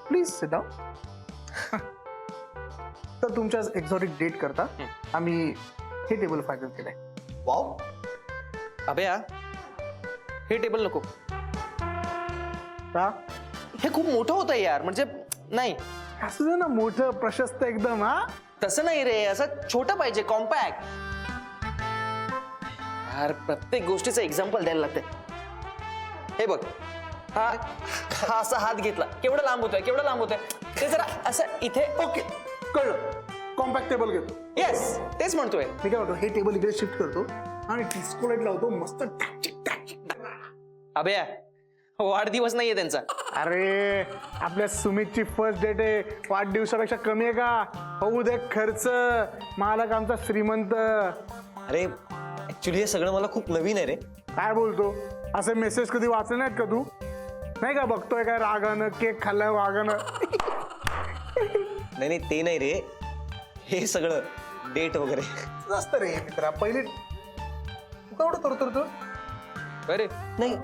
Please sit down. तर तुमच्या exotic date करता आम्ही हे टेबल फायनल केलंय. वाव. अभ्या, हे टेबल नको. का हे खूप मोठं होतं यार. म्हणजे नाही, असं दे ना मोठं प्रशस्त एकदम. हा तसं नाही रे, असं छोटं पाहिजे, कॉम्पॅक्ट. यार प्रत्येक गोष्टीचं एक्झाम्पल द्यायला लागते. हे बघ, हा हा असा हात घेतला, केवढं लांब होतोय, केवढं लांब होतोय. ते जरा असं इथे. ओके कळलं. कॉम्पॅक्ट टेबल घेतो. येस, तेच म्हणतोय. मी काय म्हणतो, हे टेबल इकडे शिफ्ट करतो आणि डिस्को लाईट लावतो मस्त. अभ्या, वाढदिवस नाहीये त्यांचा. अरे आपल्या सुमितची फर्स्ट डेट आहे. वाढदिवसापेक्षा कमी आहे का? होऊ दे खर्च. मालक आमचा श्रीमंत. अरे ऍक्च्युली हे सगळं मला खूप नवीन आहे रे. काय बोलतो? असे मेसेज कधी वाचले नाहीत का तू? नाही का बघतोय काय रागानं केक खाल्लाय वागानं? नाही ते नाही रे, हे सगळं डेट वगैरे. जास्त रे मित्रा. पहिली तू का एवढं करतो? अरे नाही.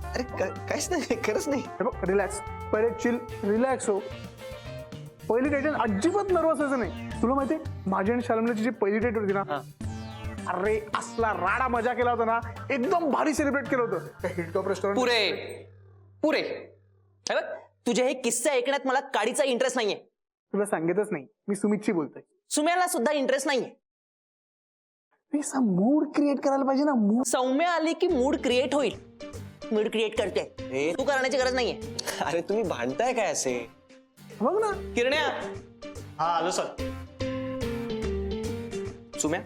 अरे काहीच नाही, खरंच नाही. रिलॅक्स. पहिले चिल, रिलॅक्स हो. पहिली डेट अजिबात नर्वस व्हायचं नाही. तुला माहितीये माझी आणि शालमलाची जी पहिली डेट होती ना, अरे असला राडा मजा केला होता ना. एकदम भारी सेलिब्रेट केलं होतं हिलटॉप रेस्टॉरंट. पुरे हे बघ, तुझे हे किस्से ऐकण्यात मला काडीचा इंटरेस्ट नाहीये. तुला सांगितच नाही, मी सुमितशी बोलतोय. सुम्याला सुद्धा इंटरेस्ट नाहीये. मूड क्रिएट करायला पाहिजे ना. मूड. सौम्या आली की मूड क्रिएट होईल. मूड क्रिएट करते, तू करण्याची गरज नाहीये. अरे तुम्ही भांडताय काय असे? बघ ना. किरण्या. हा आलो सर. सुम्या,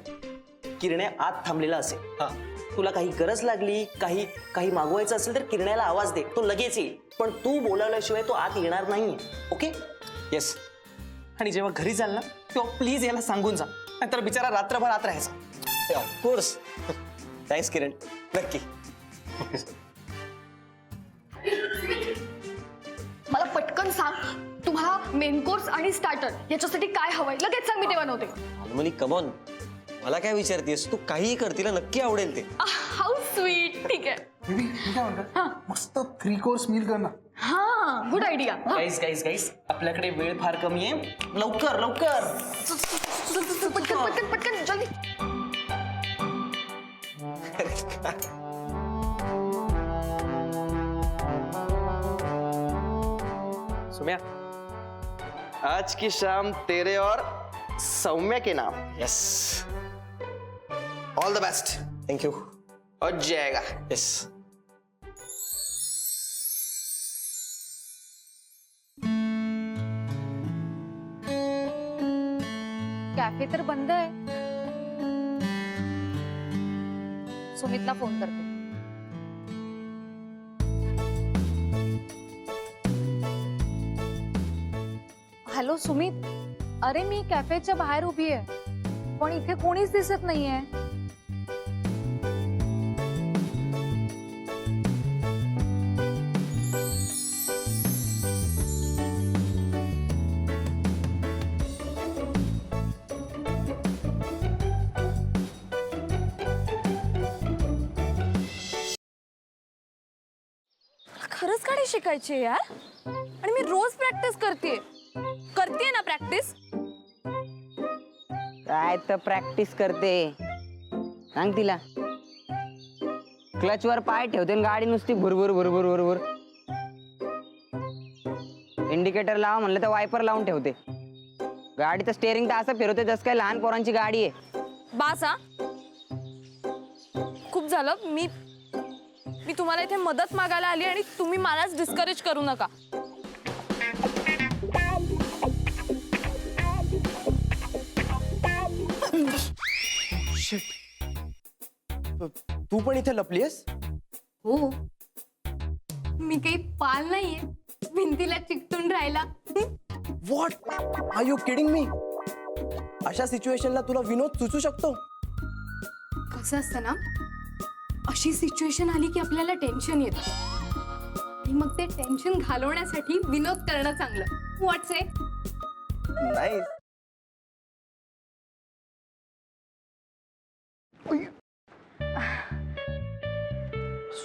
किरण्या आत थांबलेला असेल. हा. तुला काही गरज लागली, काही मागवायचं असेल तर किरण्याला आवाज दे, तो लगेच येईल. पण तू बोलावल्याशिवाय तो आत येणार नाहीये. ओके? येस. आणि जेव्हा घरी जाल ना तेव्हा प्लीज याला सांगून जा, नाहीतर बिचारा रात्रभर आत राहायचा. ऑफकोर्स. थँक्स किरण. नक्की. मला पटकन सांग, तुम्हाला मेन कोर्स आणि स्टार्टर याच्यासाठी काय हवंय? लगेच सांग, मी ते बनवते. अनुमली कमॉन, मला काय विचारतेस तू? काहीही कर, तिला नक्की आवडेल ते. How sweet. ठीक आहे. बेबी मी काय म्हणतो, मस्त 3 कोर्स मील कर ना. हा गुड आयडिया. गाईस आपल्याकडे वेळ फार कमी आहे. लवकर पटकन पटकन पटकन जल्दी. सुम्या, आज की शाम तेरे और सौम्या के नाम. Yes. All the best. Thank you. हो जाएगा. येस. कॅफे तर बंद आहे. सुमितला फोन करते. हॅलो सुमित, अरे मी कॅफेच्या बाहेर उभी आहे, पण इथे कोणीच दिसत नाहीये. खरंच गाडी शिकायची आहे यार, आणि मी रोज प्रॅक्टिस करते ना प्रॅक्टिस. काय तर प्रॅक्टिस करते, सांग तिला. क्लच वर पाय ठेवते आणि गाडी नुसती भुरभुर भुरभुर भुरभुर. इंडिकेटर लावा म्हणलं तर वायपर लावून ठेवते. गाडीचं स्टेअरिंग तर असं फिरवते जसं काय लहान पोरांची गाडी आहे. बास हा, खूप झालं. मी तुम्हाला इथे मदत मागायला आली आणि तुम्ही मलाच डिस्करेज करू नका. तू पण इथे लपलीस? हो, मी काही पाल नाहीये भिंतीला चिकटून राहिला. What are you kidding me? अशा सिच्युएशनला तुला विनोद सुचू शकतो? कसं असतं ना, अशी सिच्युएशन आली की आपल्याला टेन्शन येतं, आणि मग ते टेन्शन घालवण्यासाठी विनोद करणं चांगलं. व्हॉट्स इट? नाही.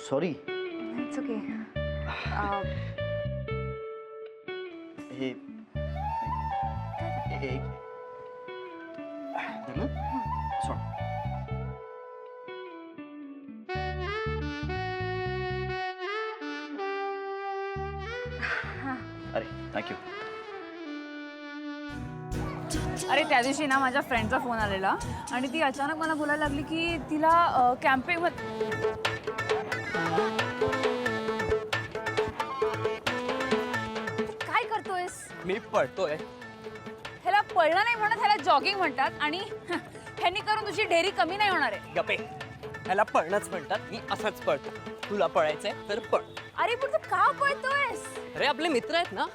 सॉरी. It's okay. हे एक धरलं? सोड. अरे थँक्यू. अरे त्या दिवशी ना माझ्या फ्रेंडचा फोन आलेला आणि ती अचानक मला बोलायला लागली की तिला कॅम्पिंग काय करतोयस? मी पळतोय. ह्याला पळणं नाही म्हणत, ह्याला जॉगिंग म्हणतात आणि ह्यांनी करून तुझी डेअरी कमी नाही होणार आहे. गपे, ह्याला पळणंच म्हणतात. मी असंच पळतो. तुला पळायचंय तर पळ. अरे पण तू का पळतोयस? अरे आपले मित्र आहेत ना,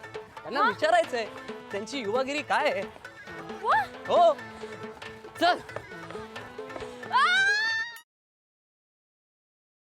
त्यांना विचारायचंय त्यांची युवागिरी काय आहे. वा, हो चल.